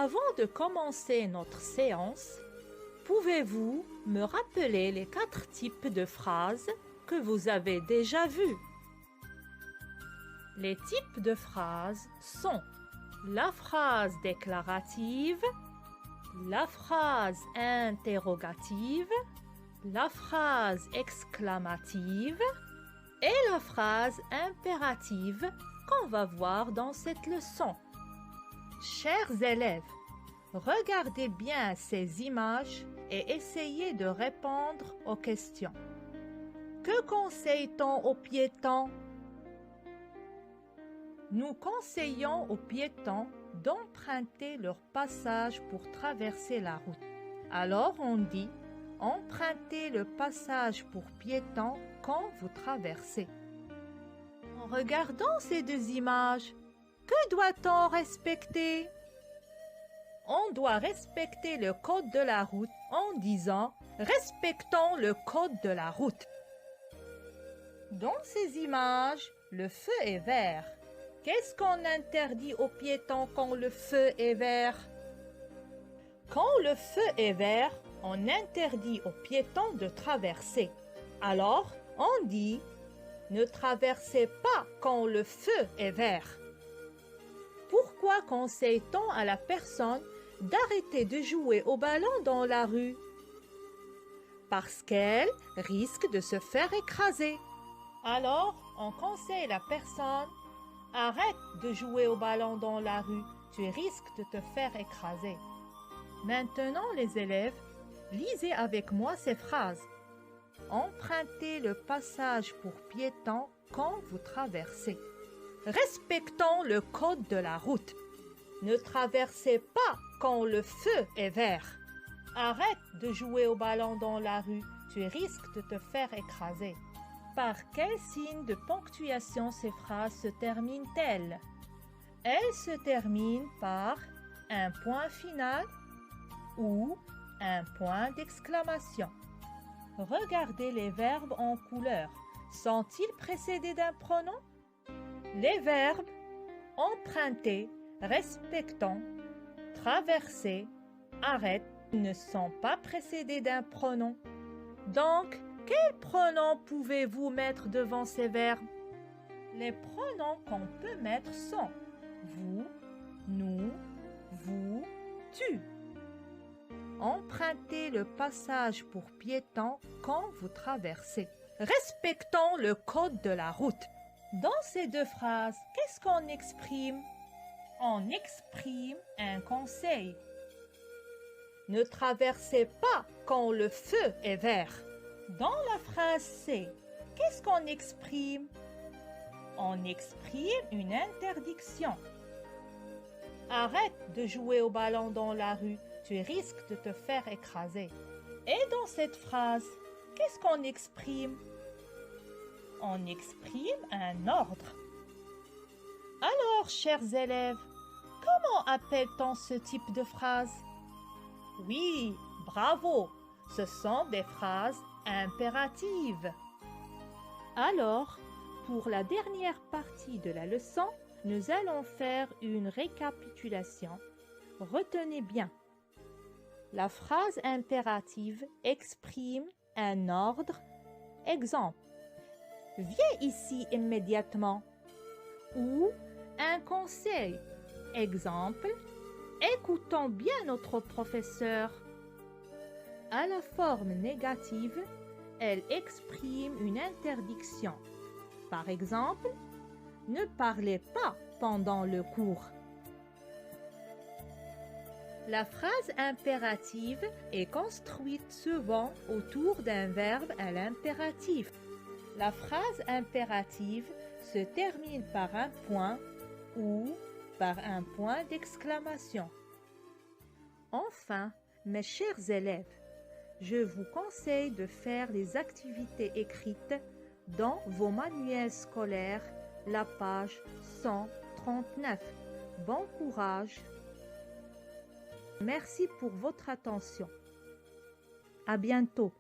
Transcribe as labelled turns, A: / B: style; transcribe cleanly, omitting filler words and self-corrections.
A: Avant de commencer notre séance, pouvez-vous me rappeler les 4 types de phrases que vous avez déjà vus? Les types de phrases sont la phrase déclarative, la phrase interrogative, la phrase exclamative et la phrase impérative qu'on va voir dans cette leçon. Chers élèves, regardez bien ces images et essayez de répondre aux questions. Que conseille-t-on aux piétons? Nous conseillons aux piétons d'emprunter leur passage pour traverser la route. Alors on dit « Empruntez le passage pour piétons quand vous traversez ». En regardant ces 2 images, que doit-on respecter? On doit respecter le code de la route en disant « Respectons le code de la route ». Dans ces images, le feu est vert. Qu'est-ce qu'on interdit aux piétons quand le feu est vert? Quand le feu est vert, on interdit aux piétons de traverser. Alors, on dit « Ne traversez pas quand le feu est vert ». Pourquoi conseille-t-on à la personne d'arrêter de jouer au ballon dans la rue? Parce qu'elle risque de se faire écraser. Alors, on conseille la personne « Arrête de jouer au ballon dans la rue, tu risques de te faire écraser ». Maintenant, les élèves, lisez avec moi ces phrases. Empruntez le passage pour piétons quand vous traversez. Respectons le code de la route. Ne traversez pas quand le feu est vert. Arrête de jouer au ballon dans la rue, tu risques de te faire écraser. Par quel signe de ponctuation ces phrases se terminent-elles? Elles se terminent par un point final ou un point d'exclamation. Regardez les verbes en couleur. Sont-ils précédés d'un pronom? Les verbes emprunter, respectons, traverser, arrête ne sont pas précédés d'un pronom. Donc, quel pronom pouvez-vous mettre devant ces verbes? Les pronoms qu'on peut mettre sont vous, nous, vous, tu. Empruntez le passage pour piétons quand vous traversez. Respectons le code de la route. Dans ces 2 phrases, qu'est-ce qu'on exprime? On exprime un conseil. Ne traversez pas quand le feu est vert. Dans la phrase C, qu'est-ce qu'on exprime? On exprime une interdiction. Arrête de jouer au ballon dans la rue, tu risques de te faire écraser. Et dans cette phrase, qu'est-ce qu'on exprime? On exprime un ordre. Alors, chers élèves, comment appelle-t-on ce type de phrase? Oui, bravo, ce sont des phrases impératives. Alors, pour la dernière partie de la leçon, nous allons faire une récapitulation. Retenez bien. La phrase impérative exprime un ordre. Exemple. Viens ici immédiatement. Ou un conseil. Exemple. Écoutons bien notre professeur. À la forme négative, elle exprime une interdiction. Par exemple, ne parlez pas pendant le cours. La phrase impérative est construite souvent autour d'un verbe à l'impératif. La phrase impérative se termine par un point ou par un point d'exclamation. Enfin, mes chers élèves, je vous conseille de faire les activités écrites dans vos manuels scolaires, la page 139. Bon courage! Merci pour votre attention. À bientôt.